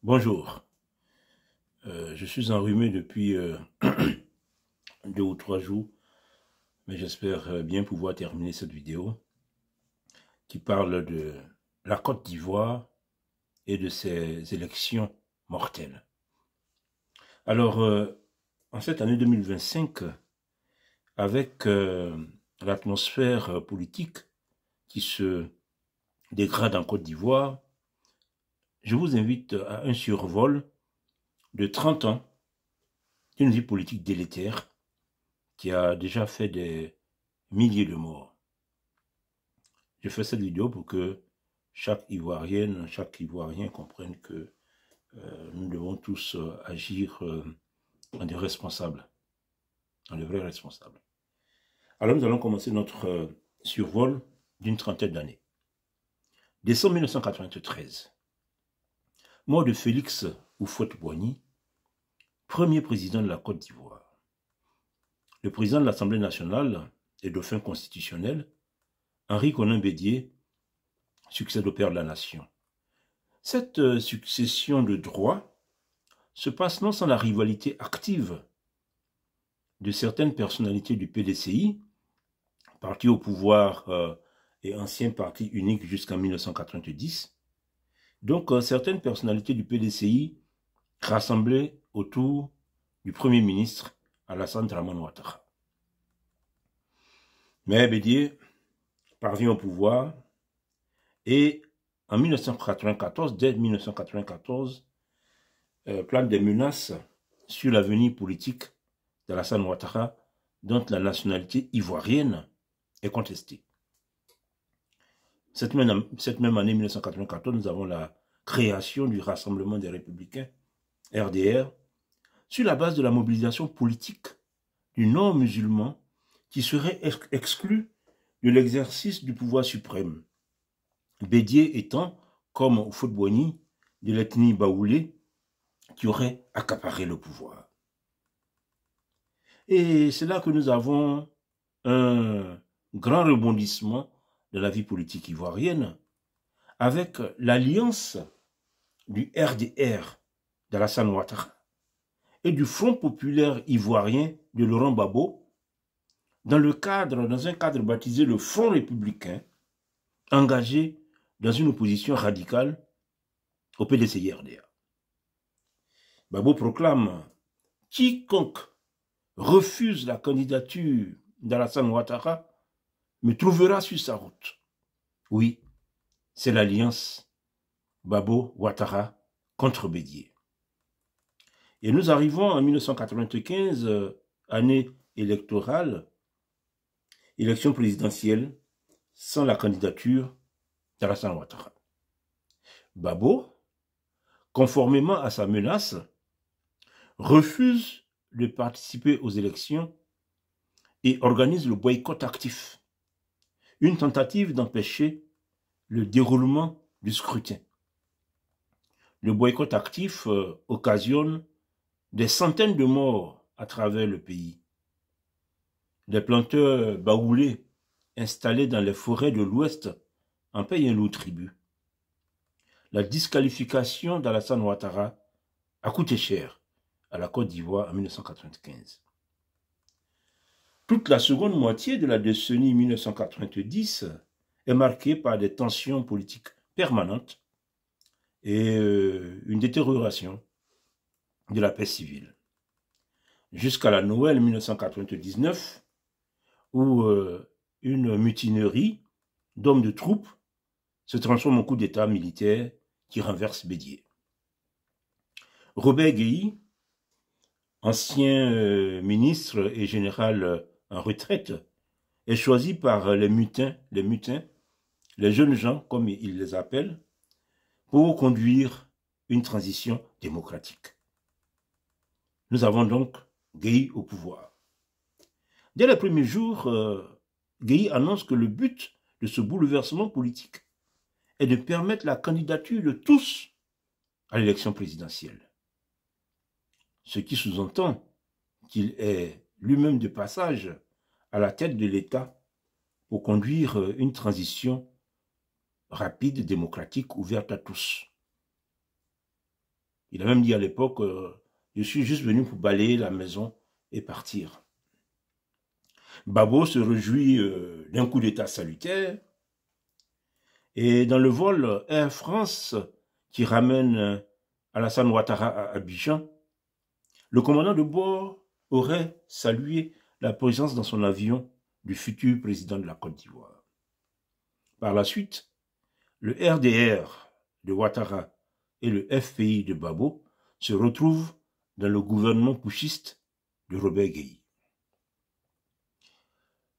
Bonjour, je suis enrhumé depuis 2 ou 3 jours, mais j'espère bien pouvoir terminer cette vidéo qui parle de la Côte d'Ivoire et de ses élections mortelles. Alors, en cette année 2025, avec l'atmosphère politique qui se dégrade en Côte d'Ivoire, je vous invite à un survol de 30 ans d'une vie politique délétère qui a déjà fait des milliers de morts. Je fais cette vidéo pour que chaque Ivoirienne, chaque Ivoirien comprenne que nous devons tous agir en des responsables, en de vrais responsables. Alors nous allons commencer notre survol d'une trentaine d'années. Décembre 1993, mort de Félix Houphouët-Boigny, premier président de la Côte d'Ivoire. Le président de l'Assemblée nationale et dauphin constitutionnel, Henri Konan Bédié, succède au père de la nation. Cette succession de droits se passe non sans la rivalité active de certaines personnalités du PDCI, parti au pouvoir et ancien parti unique jusqu'en 1990. Donc, certaines personnalités du PDCI rassemblées autour du Premier ministre Alassane Dramane Ouattara. Mais Bédié parvient au pouvoir et en 1994, dès 1994, plane des menaces sur l'avenir politique d'Alassane Ouattara, dont la nationalité ivoirienne est contestée. Cette même année 1994, nous avons la création du Rassemblement des Républicains, RDR, sur la base de la mobilisation politique du non-musulman qui serait exclu de l'exercice du pouvoir suprême. Bédié étant, comme Houphouët-Boigny, de l'ethnie baoulé, qui aurait accaparé le pouvoir. Et c'est là que nous avons un grand rebondissement de la vie politique ivoirienne avec l'alliance du RDR d'Alassane Ouattara et du Front populaire ivoirien de Laurent Gbagbo dans un cadre baptisé le Front républicain, engagé dans une opposition radicale au PDCI-RDA. Gbagbo proclame « Quiconque refuse la candidature d'Alassane Ouattara me trouvera sur sa route ». Oui, c'est l'alliance Gbagbo-Ouattara contre Bédié. Et nous arrivons en 1995, année électorale, élection présidentielle, sans la candidature d'Alassane Ouattara. Gbagbo, conformément à sa menace, refuse de participer aux élections et organise le boycott actif, une tentative d'empêcher le déroulement du scrutin. Le boycott actif occasionne des centaines de morts à travers le pays. Des planteurs baoulés installés dans les forêts de l'Ouest en payent un lourd tribut. La disqualification d'Alassane Ouattara a coûté cher à la Côte d'Ivoire en 1995. Toute la seconde moitié de la décennie 1990 est marquée par des tensions politiques permanentes et une détérioration de la paix civile. Jusqu'à la Noël 1999, où une mutinerie d'hommes de troupes se transforme en coup d'État militaire qui renverse Bédié. Robert Guéhi, ancien ministre et général en retraite, est choisi par les mutins, les jeunes gens, comme ils les appellent, pour conduire une transition démocratique. Nous avons donc Guéhi au pouvoir. Dès les premiers jours, Guéhi annonce que le but de ce bouleversement politique est de permettre la candidature de tous à l'élection présidentielle. Ce qui sous-entend qu'il est lui-même de passage à la tête de l'État pour conduire une transition rapide, démocratique, ouverte à tous. Il a même dit à l'époque, je suis juste venu pour balayer la maison et partir. Gbagbo se réjouit d'un coup d'État salutaire. Et dans le vol Air France qui ramène Alassane Ouattara à Abidjan, le commandant de bord aurait salué la présence dans son avion du futur président de la Côte d'Ivoire. Par la suite, le RDR de Ouattara et le FPI de Gbagbo se retrouvent dans le gouvernement putschiste de Robert Guèye.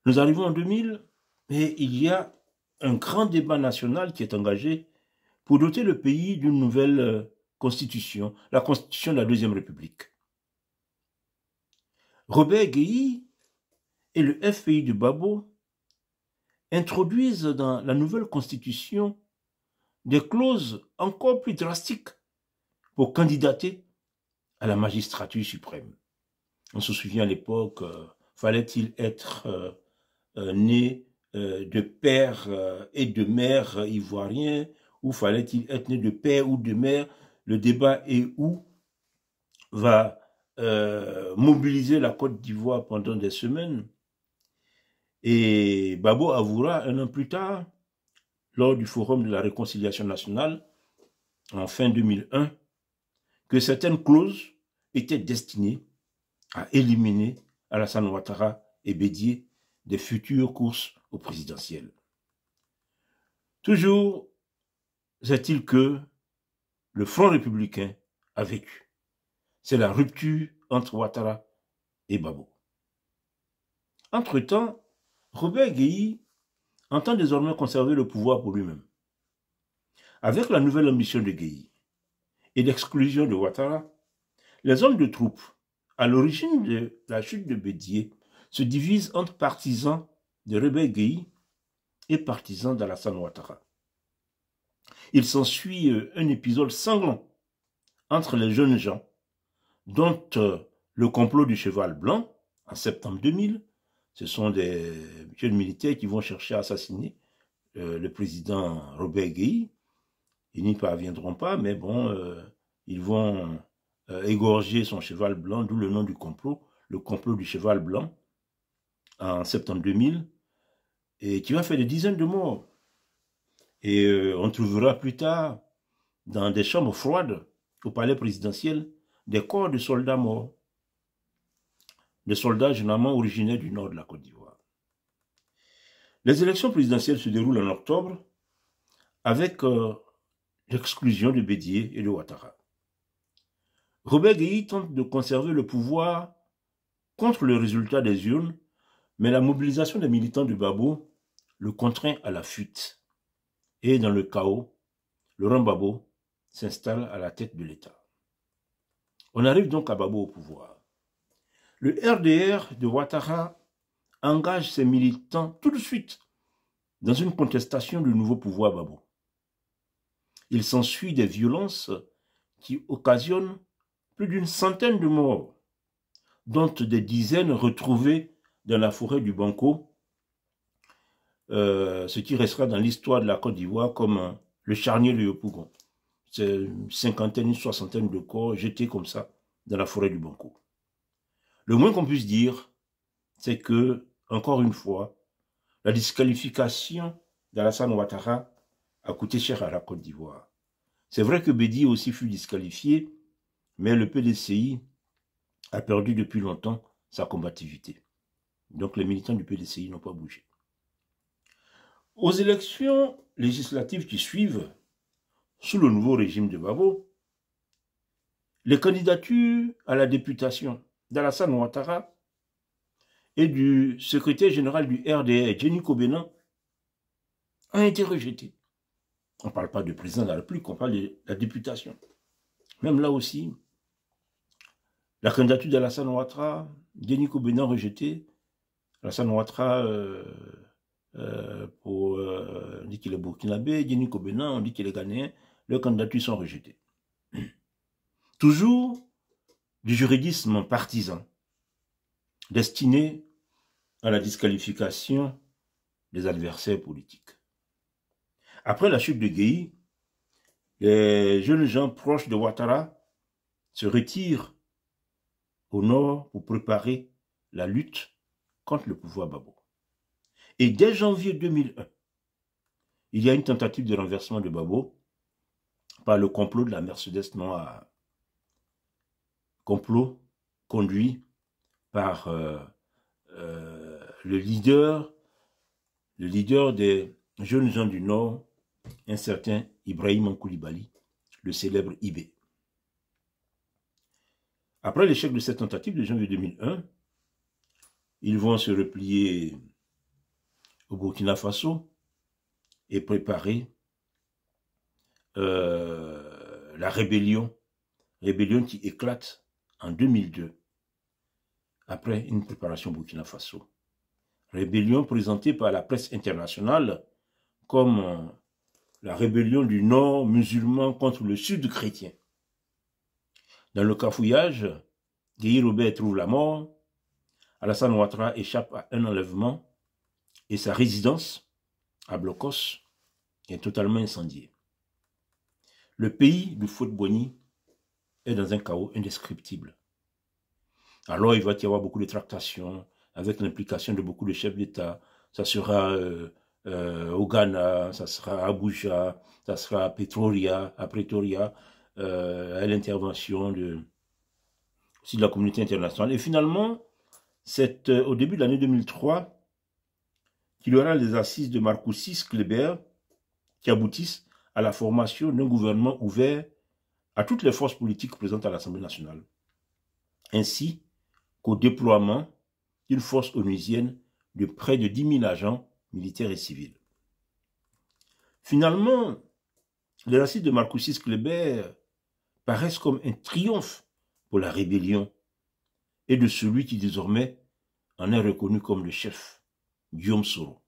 Nous arrivons en 2000 et il y a un grand débat national qui est engagé pour doter le pays d'une nouvelle constitution, la constitution de la Deuxième République. Robert Guèye et le FPI de Gbagbo introduisent dans la nouvelle constitution des clauses encore plus drastiques pour candidater à la magistrature suprême. On se souvient à l'époque, fallait-il être né de père et de mère ivoirien, ou fallait-il être né de père ou de mère? Le débat est où va mobiliser la Côte d'Ivoire pendant des semaines. Et Gbagbo avouera un an plus tard, lors du Forum de la Réconciliation nationale, en fin 2001, que certaines clauses étaient destinées à éliminer Alassane Ouattara et Bédié des futures courses au présidentiel. Toujours est-il que le Front républicain a vécu. C'est la rupture entre Ouattara et Gbagbo. Entre-temps, Robert Guèye entend désormais conserver le pouvoir pour lui-même. Avec la nouvelle ambition de Guèye et l'exclusion de Ouattara, les hommes de troupes, à l'origine de la chute de Bédié, se divisent entre partisans de Robert Guèye et partisans d'Alassane Ouattara. Il s'ensuit un épisode sanglant entre les jeunes gens, dont le complot du cheval blanc, en septembre 2000, ce sont des jeunes militaires qui vont chercher à assassiner le président Robert Guèye. Ils n'y parviendront pas, mais bon, ils vont égorger son cheval blanc, d'où le nom du complot, le complot du cheval blanc, en septembre 2000, et qui va faire des dizaines de morts. Et on trouvera plus tard, dans des chambres froides, au palais présidentiel, des corps de soldats morts. Des soldats généralement originaires du nord de la Côte d'Ivoire. Les élections présidentielles se déroulent en octobre avec l'exclusion de Bédié et de Ouattara. Robert Guèye tente de conserver le pouvoir contre le résultat des urnes, mais la mobilisation des militants de Gbagbo le contraint à la fuite. Et dans le chaos, Laurent Gbagbo s'installe à la tête de l'État. On arrive donc à Gbagbo au pouvoir. Le RDR de Ouattara engage ses militants tout de suite dans une contestation du nouveau pouvoir Gbagbo. Il s'ensuit des violences qui occasionnent plus d'une centaine de morts, dont des dizaines retrouvées dans la forêt du Banco, ce qui restera dans l'histoire de la Côte d'Ivoire comme le charnier de Yopougon. C'est une cinquantaine, une soixantaine de corps jetés comme ça dans la forêt du Banco. Le moins qu'on puisse dire, c'est que, encore une fois, la disqualification d'Alassane Ouattara a coûté cher à la Côte d'Ivoire. C'est vrai que Bédié aussi fut disqualifié, mais le PDCI a perdu depuis longtemps sa combativité. Donc les militants du PDCI n'ont pas bougé. Aux élections législatives qui suivent, sous le nouveau régime de Gbagbo, les candidatures à la députation d'Alassane Ouattara et du secrétaire général du RDR, Jenny Kobenan, ont été rejetées. On ne parle pas de président de la République, on parle de la députation. Même là aussi, la candidature d'Alassane Ouattara, Jenny Kobenan rejetée. Alassane Ouattara, on dit qu'il est burkinabé, Jenny Kobenan, on dit qu'il est ghanéen. Leurs candidatures sont rejetées. Toujours du juridisme partisan, destiné à la disqualification des adversaires politiques. Après la chute de Guèye, les jeunes gens proches de Ouattara se retire au nord pour préparer la lutte contre le pouvoir Babo. Et dès janvier 2001, il y a une tentative de renversement de Babo par le complot de la Mercedes noire. Complot conduit par le leader des jeunes gens du Nord, un certain Ibrahim Koulibaly, le célèbre IB. Après l'échec de cette tentative de janvier 2001, ils vont se replier au Burkina Faso et préparer la rébellion qui éclate en 2002, après une préparation au Burkina Faso. Rébellion présentée par la presse internationale comme la rébellion du Nord musulman contre le Sud chrétien. Dans le cafouillage, Guy Robert trouve la mort, Alassane Ouattara échappe à un enlèvement et sa résidence à Blocos est totalement incendiée. Le pays du Fouet-Boigny est dans un chaos indescriptible. Alors il va y avoir beaucoup de tractations avec l'implication de beaucoup de chefs d'État. Ça sera au Ghana, ça sera à Abuja, ça sera à Pretoria, à l'intervention aussi de la communauté internationale. Et finalement, c'est au début de l'année 2003 qu'il y aura les assises de Marcoussis Kleber qui aboutissent à la formation d'un gouvernement ouvert à toutes les forces politiques présentes à l'Assemblée nationale, ainsi qu'au déploiement d'une force onusienne de près de 10 000 agents militaires et civils. Finalement, les assises de Marcoussis Kleber paraissent comme un triomphe pour la rébellion et de celui qui désormais en est reconnu comme le chef, Guillaume Soro.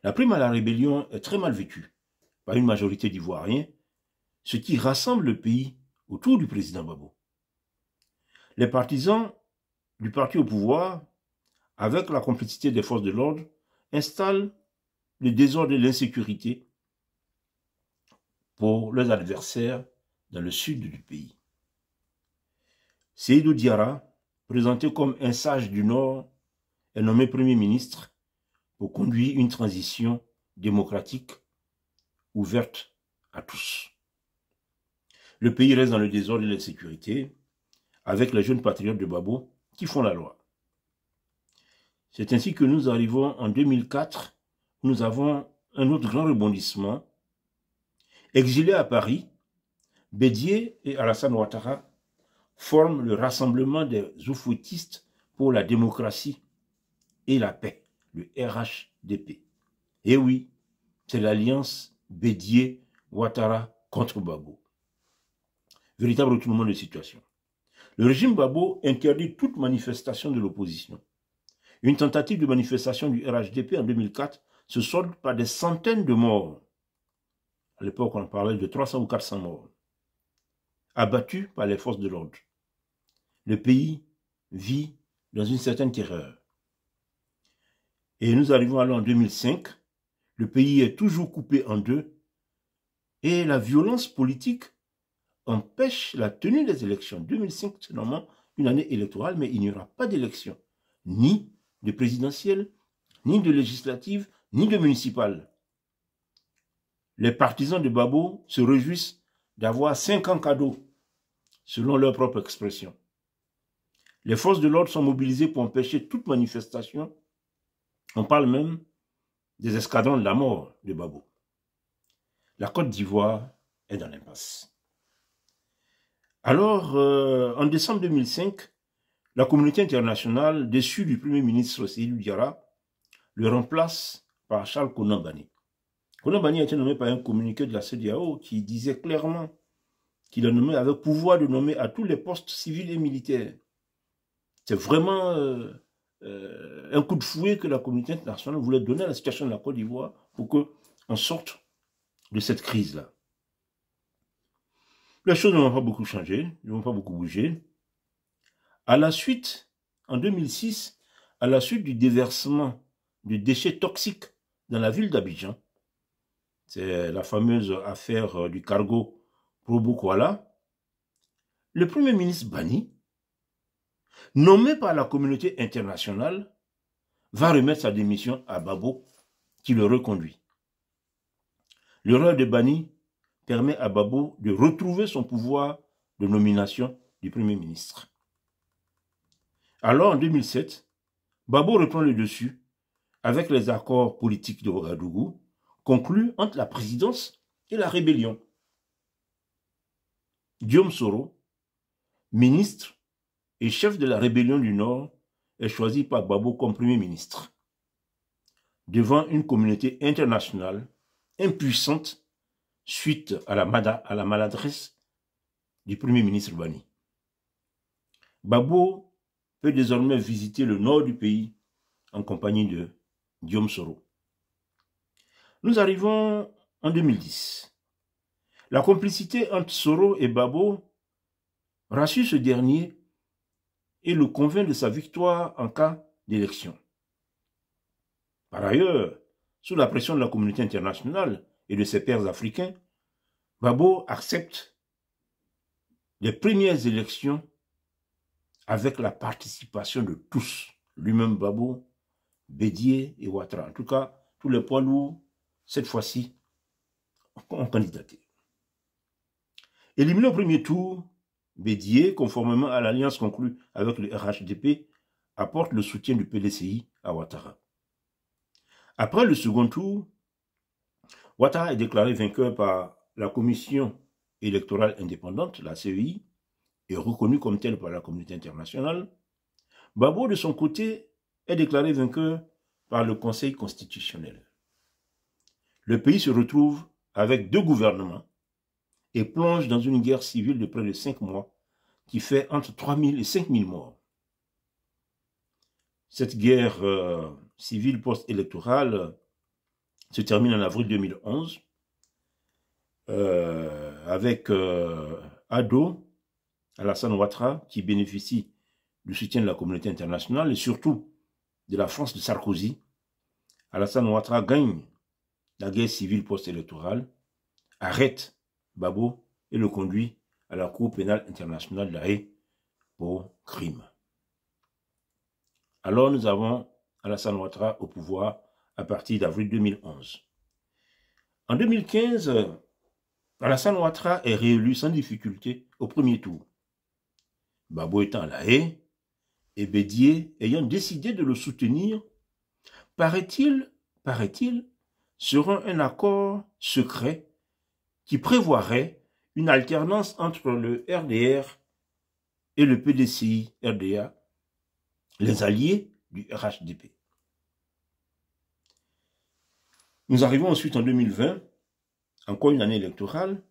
La prime à la rébellion est très mal vécue par une majorité d'Ivoiriens, ce qui rassemble le pays autour du président Babo. Les partisans du parti au pouvoir, avec la complicité des forces de l'ordre, installent le désordre et l'insécurité pour leurs adversaires dans le sud du pays. Seydou Diarra, présenté comme un sage du Nord, est nommé Premier ministre pour conduire une transition démocratique ouverte à tous. Le pays reste dans le désordre et l'insécurité, avec les jeunes patriotes de Babo qui font la loi. C'est ainsi que nous arrivons en 2004, nous avons un autre grand rebondissement. Exilés à Paris, Bédié et Alassane Ouattara forment le Rassemblement des oufouettistes pour la démocratie et la paix, le RHDP. Et oui, c'est l'alliance Bédié-Ouattara contre Babo. Véritable retournement de situation. Le régime Babo interdit toute manifestation de l'opposition. Une tentative de manifestation du RHDP en 2004 se solde par des centaines de morts. À l'époque, on parlait de 300 ou 400 morts. Abattus par les forces de l'ordre. Le pays vit dans une certaine terreur. Et nous arrivons alors en 2005. Le pays est toujours coupé en deux. Et la violence politique empêche la tenue des élections. 2005, c'est normalement une année électorale, mais il n'y aura pas d'élection. Ni de présidentielle, ni de législative, ni de municipale. Les partisans de Babo se réjouissent d'avoir 5 ans cadeaux, selon leur propre expression. Les forces de l'ordre sont mobilisées pour empêcher toute manifestation. On parle même des escadrons de la mort de Babo. La Côte d'Ivoire est dans l'impasse. Alors, en décembre 2005, la communauté internationale, déçue du Premier ministre Seydou Diarra, le remplace par Charles Konan Banny. Konan Banny a été nommé par un communiqué de la CEDEAO qui disait clairement qu'il a nommé avec pouvoir de nommer à tous les postes civils et militaires. C'est vraiment un coup de fouet que la communauté internationale voulait donner à la situation de la Côte d'Ivoire pour qu'on sorte de cette crise-là. Les choses ne vont pas beaucoup changer, ne vont pas beaucoup bouger. À la suite, en 2006, à la suite du déversement de déchets toxiques dans la ville d'Abidjan, c'est la fameuse affaire du cargo Probo Kuala, le Premier ministre Bani, nommé par la communauté internationale, va remettre sa démission à Babo, qui le reconduit. L'erreur de Bani permet à Babo de retrouver son pouvoir de nomination du Premier ministre. Alors, en 2007, Babo reprend le dessus avec les accords politiques de Ouagadougou conclus entre la présidence et la rébellion. Guillaume Soro, ministre et chef de la rébellion du Nord, est choisi par Babo comme Premier ministre, devant une communauté internationale impuissante suite à la maladresse du Premier ministre Bani. Babo peut désormais visiter le nord du pays en compagnie de Guillaume Soro. Nous arrivons en 2010. La complicité entre Soro et Babo rassure ce dernier et le convainc de sa victoire en cas d'élection. Par ailleurs, sous la pression de la communauté internationale et de ses pairs africains, Babo accepte les premières élections avec la participation de tous, lui-même Babo, Bédié et Ouattara. En tout cas, tous les poids lourds, cette fois-ci, ont candidaté. Éliminé au premier tour, Bédié, conformément à l'alliance conclue avec le RHDP, apporte le soutien du PDCI à Ouattara. Après le second tour, Ouattara est déclaré vainqueur par la Commission électorale indépendante, la CEI, et reconnu comme tel par la communauté internationale. Babo, de son côté, est déclaré vainqueur par le Conseil constitutionnel. Le pays se retrouve avec deux gouvernements et plonge dans une guerre civile de près de 5 mois qui fait entre 3 000 et 5 000 morts. Cette guerre civile post-électorale se termine en avril 2011 avec Ado, Alassane Ouattara, qui bénéficie du soutien de la communauté internationale et surtout de la France de Sarkozy. Alassane Ouattara gagne la guerre civile post-électorale, arrête Babo et le conduit à la Cour pénale internationale de La Haye pour crime. Alors nous avons Alassane Ouattara au pouvoir à partir d'avril 2011. En 2015, Alassane Ouattara est réélu sans difficulté au premier tour. Babo étant à La Haye et Bédié ayant décidé de le soutenir, paraît-il, sera un accord secret qui prévoirait une alternance entre le RDR et le PDCI-RDA, les alliés du RHDP. Nous arrivons ensuite en 2020, encore une année électorale,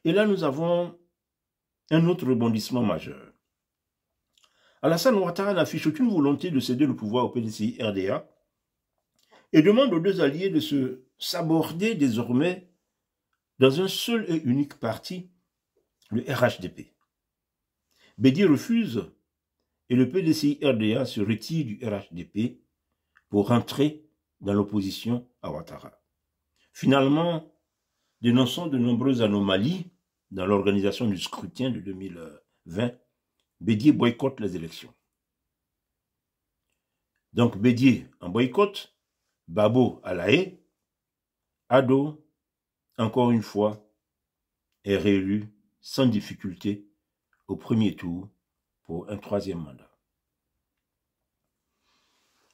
et là nous avons un autre rebondissement majeur. Alassane Ouattara n'affiche aucune volonté de céder le pouvoir au PDCI-RDA et demande aux deux alliés de se s'aborder désormais dans un seul et unique parti, le RHDP. Bédié refuse et le PDCI-RDA se retire du RHDP pour rentrer dans l'opposition à Ouattara. Finalement, dénonçant de nombreuses anomalies dans l'organisation du scrutin de 2020, Bédié boycotte les élections. Donc Bédié en boycott, Babo à La Haye, Ado, encore une fois, est réélu sans difficulté au premier tour pour un troisième mandat.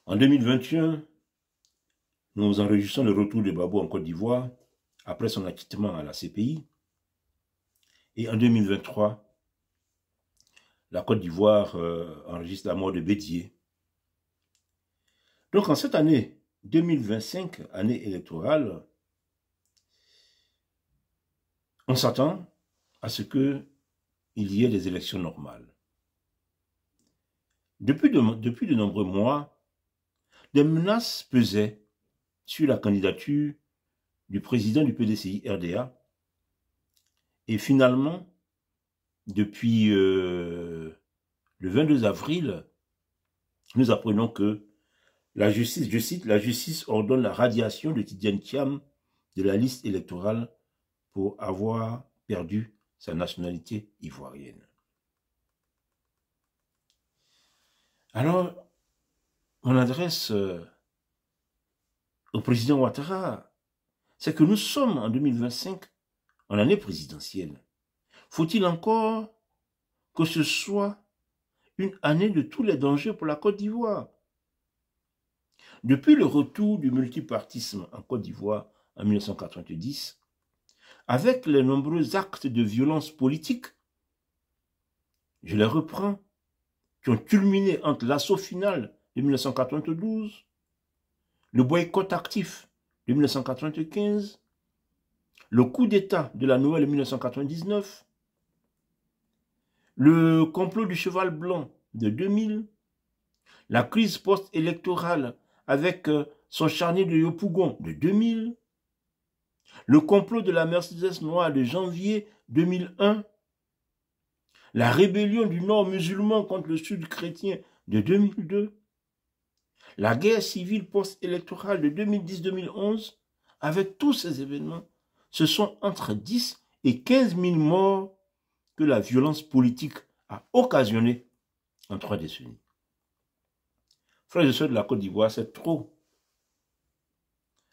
En 2021, nous enregistrons le retour de Babo en Côte d'Ivoire après son acquittement à la CPI. Et en 2023, la Côte d'Ivoire enregistre la mort de Bédié. Donc en cette année 2025, année électorale, on s'attend à ce qu'il y ait des élections normales. Depuis de nombreux mois, des menaces pesaient sur la candidature du président du PDCI-RDA. Et finalement, depuis le 22 avril, nous apprenons que la justice, je cite, la justice ordonne la radiation de Tidiane Thiam de la liste électorale pour avoir perdu sa nationalité ivoirienne. Alors, mon adresse au président Ouattara, c'est que nous sommes en 2025, en année présidentielle. Faut-il encore que ce soit une année de tous les dangers pour la Côte d'Ivoire? Depuis le retour du multipartisme en Côte d'Ivoire en 1990, avec les nombreux actes de violence politique, je les reprends, qui ont culminé entre l'assaut final de 1992, le boycott actif de 1995, le coup d'État de la Noël 1999, le complot du cheval blanc de 2000, la crise post-électorale avec son charnier de Yopougon de 2000, le complot de la Mercedes noire de janvier 2001, la rébellion du Nord musulman contre le Sud chrétien de 2002, la guerre civile post-électorale de 2010-2011, avec tous ces événements, ce sont entre 10 et 15 000 morts que la violence politique a occasionné en 3 décennies. Frères et sœurs de la Côte d'Ivoire, c'est trop.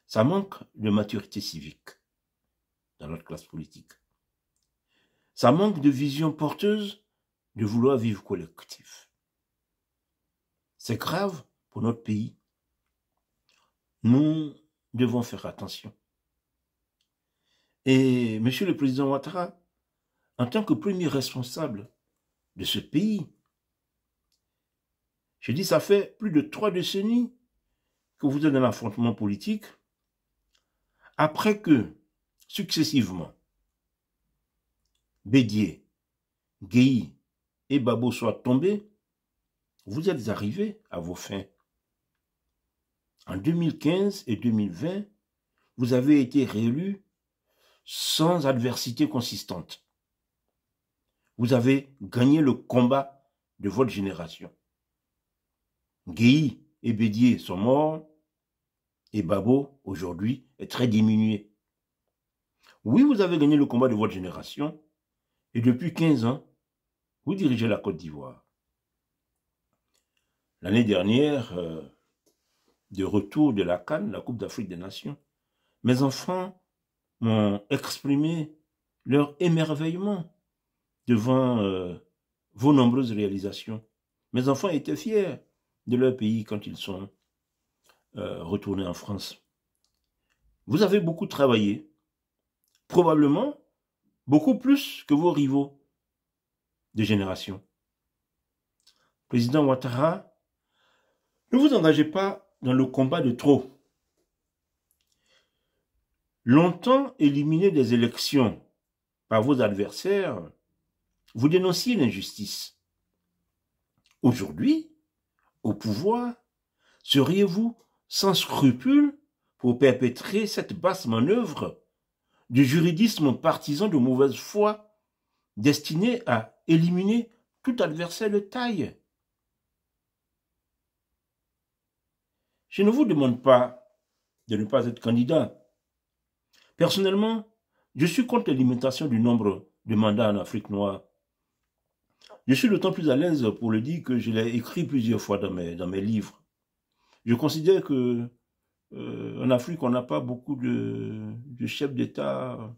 Ça manque de maturité civique dans notre classe politique. Ça manque de vision porteuse de vouloir vivre collectif. C'est grave pour notre pays. Nous devons faire attention. Et Monsieur le Président Ouattara, en tant que premier responsable de ce pays, je dis ça fait plus de 3 décennies que vous êtes dans l'affrontement politique, après que, successivement, Bédié, Guéhi et Babo soient tombés, vous êtes arrivés à vos fins. En 2015 et 2020, vous avez été réélus sans adversité consistante. Vous avez gagné le combat de votre génération. Guéhi et Bédié sont morts et Babo, aujourd'hui, est très diminué. Oui, vous avez gagné le combat de votre génération et depuis 15 ans, vous dirigez la Côte d'Ivoire. L'année dernière, de retour de la CAN, la Coupe d'Afrique des Nations, mes enfants m'ont exprimé leur émerveillement devant vos nombreuses réalisations. Mes enfants étaient fiers de leur pays quand ils sont retournés en France. Vous avez beaucoup travaillé, probablement beaucoup plus que vos rivaux de génération. Président Ouattara, ne vous engagez pas dans le combat de trop. Longtemps éliminé des élections par vos adversaires, vous dénonciez l'injustice. Aujourd'hui, au pouvoir, seriez-vous sans scrupule pour perpétrer cette basse manœuvre du juridisme partisan de mauvaise foi destiné à éliminer tout adversaire de taille? Je ne vous demande pas de ne pas être candidat. Personnellement, je suis contre la limitation du nombre de mandats en Afrique noire. Je suis d'autant plus à l'aise pour le dire que je l'ai écrit plusieurs fois dans mes livres. Je considère que en Afrique, on n'a pas beaucoup de chefs d'État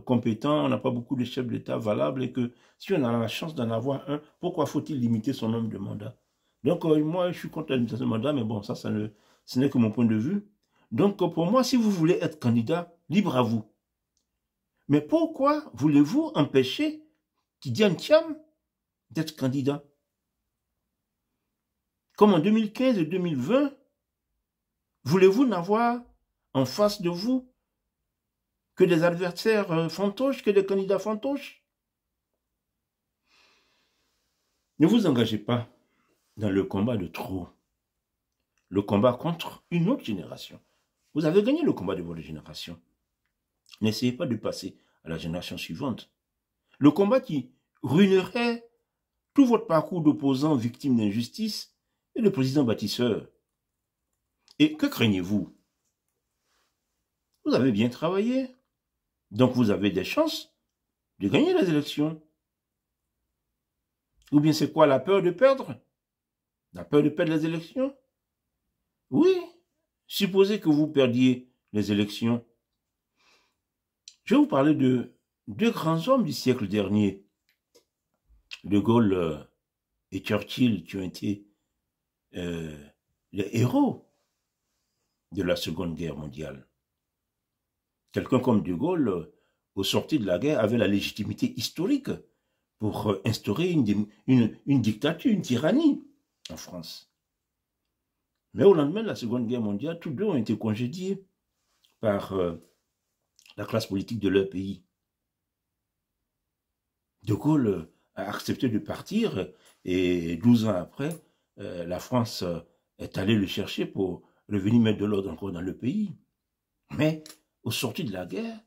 compétents, on n'a pas beaucoup de chefs d'État valables, et que si on a la chance d'en avoir un, pourquoi faut-il limiter son nombre de mandats? Donc moi, je suis contre la limitation de mandats, mais bon, ce n'est que mon point de vue. Donc pour moi, si vous voulez être candidat, libre à vous. Mais pourquoi voulez-vous empêcher Tidiane Thiam d'être candidat? Comme en 2015 et 2020, voulez-vous n'avoir en face de vous que des adversaires fantoches, que des candidats fantoches? Ne vous engagez pas dans le combat de trop, le combat contre une autre génération. Vous avez gagné le combat de votre génération. N'essayez pas de passer à la génération suivante. Le combat qui ruinerait tout votre parcours d'opposant victime d'injustice et de président bâtisseur. Et que craignez-vous? Vous avez bien travaillé, donc vous avez des chances de gagner les élections. Ou bien c'est quoi, la peur de perdre? La peur de perdre les élections? Oui, supposez que vous perdiez les élections. Je vais vous parler de deux grands hommes du siècle dernier, De Gaulle et Churchill, qui ont été les héros de la Seconde Guerre mondiale. Quelqu'un comme De Gaulle, au sortir de la guerre, avait la légitimité historique pour instaurer une dictature, une tyrannie en France. Mais au lendemain de la Seconde Guerre mondiale, tous deux ont été congédiés par la classe politique de leur pays. De Gaulle a accepté de partir et 12 ans après, la France est allée le chercher pour revenir mettre de l'ordre encore dans le pays. Mais au sortir de la guerre,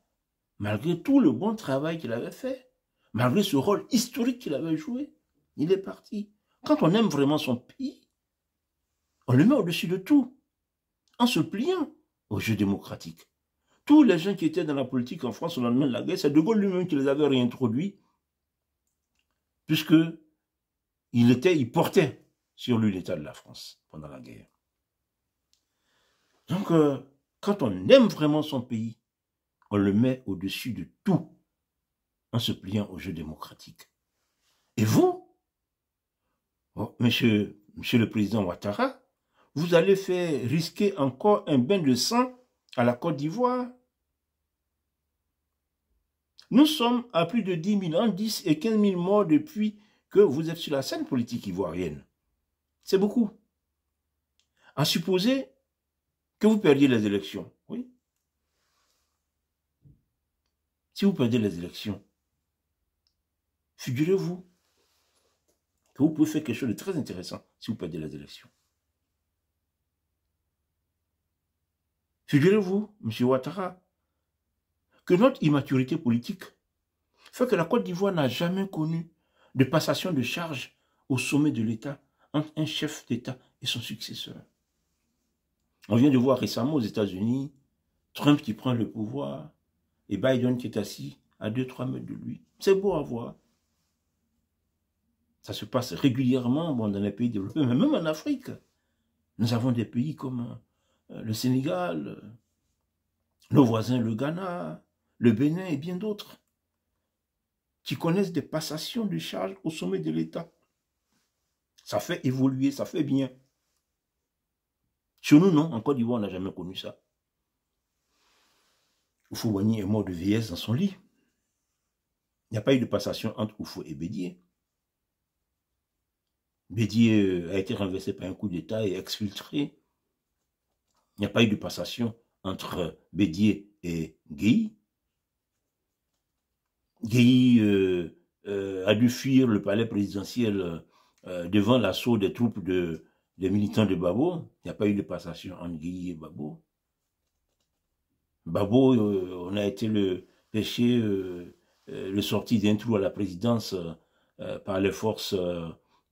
malgré tout le bon travail qu'il avait fait, malgré ce rôle historique qu'il avait joué, il est parti. Quand on aime vraiment son pays, on le met au-dessus de tout, en se pliant au jeu démocratique. Tous les gens qui étaient dans la politique en France au lendemain de la guerre, c'est De Gaulle lui-même qui les avait réintroduits, puisque il portait sur lui l'état de la France pendant la guerre. Donc, quand on aime vraiment son pays, on le met au-dessus de tout, en se pliant au jeu démocratique. Et vous, monsieur le président Ouattara, vous allez faire risquer encore un bain de sang à la Côte d'Ivoire. Nous sommes à plus de 10 000 ans, 10 et 15 000 morts depuis que vous êtes sur la scène politique ivoirienne. C'est beaucoup. À supposer que vous perdiez les élections. Oui. Si vous perdez les élections, figurez-vous que vous pouvez faire quelque chose de très intéressant si vous perdez les élections. Figurez-vous, M. Ouattara, que notre immaturité politique fait que la Côte d'Ivoire n'a jamais connu de passation de charge au sommet de l'État entre un chef d'État et son successeur. On vient de voir récemment aux États-Unis Trump qui prend le pouvoir et Biden qui est assis à 2-3 mètres de lui. C'est beau à voir. Ça se passe régulièrement dans les pays développés, mais même en Afrique. Nous avons des pays comme le Sénégal, nos voisins, le Ghana, le Bénin et bien d'autres, qui connaissent des passations de charges au sommet de l'État. Ça fait évoluer, ça fait bien. Chez nous, non, en Côte d'Ivoire, on n'a jamais connu ça. Houphouët-Boigny est mort de vieillesse dans son lit. Il n'y a pas eu de passation entre Oufou et Bédié. Bédié a été renversé par un coup d'État et exfiltré. Il n'y a pas eu de passation entre Bédié et Guèye. Guèye a dû fuir le palais présidentiel devant l'assaut des troupes des militants de Babo. Il n'y a pas eu de passation entre Guèye et Babo. Babo, on a été le sorti d'un trou à la présidence par les forces,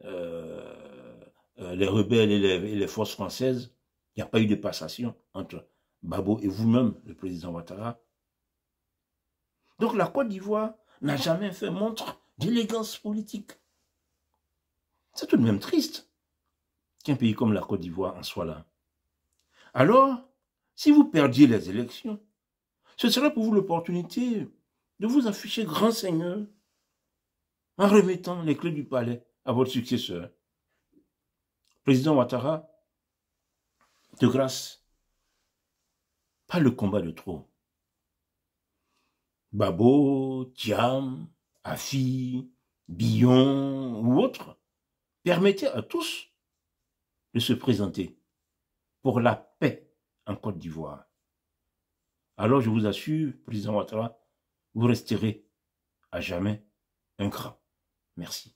les rebelles et les forces françaises. Il n'y a pas eu de passation entre Babo et vous-même, le président Ouattara. Donc la Côte d'Ivoire n'a jamais fait montre d'élégance politique. C'est tout de même triste qu'un pays comme la Côte d'Ivoire en soit là. Alors, si vous perdiez les élections, ce serait pour vous l'opportunité de vous afficher grand seigneur en remettant les clés du palais à votre successeur. Président Ouattara, de grâce, pas le combat de trop. Babo, Thiam, Afi, Billon ou autres, permettez à tous de se présenter pour la paix en Côte d'Ivoire. Alors je vous assure, président Ouattara, vous resterez à jamais un grand. Merci.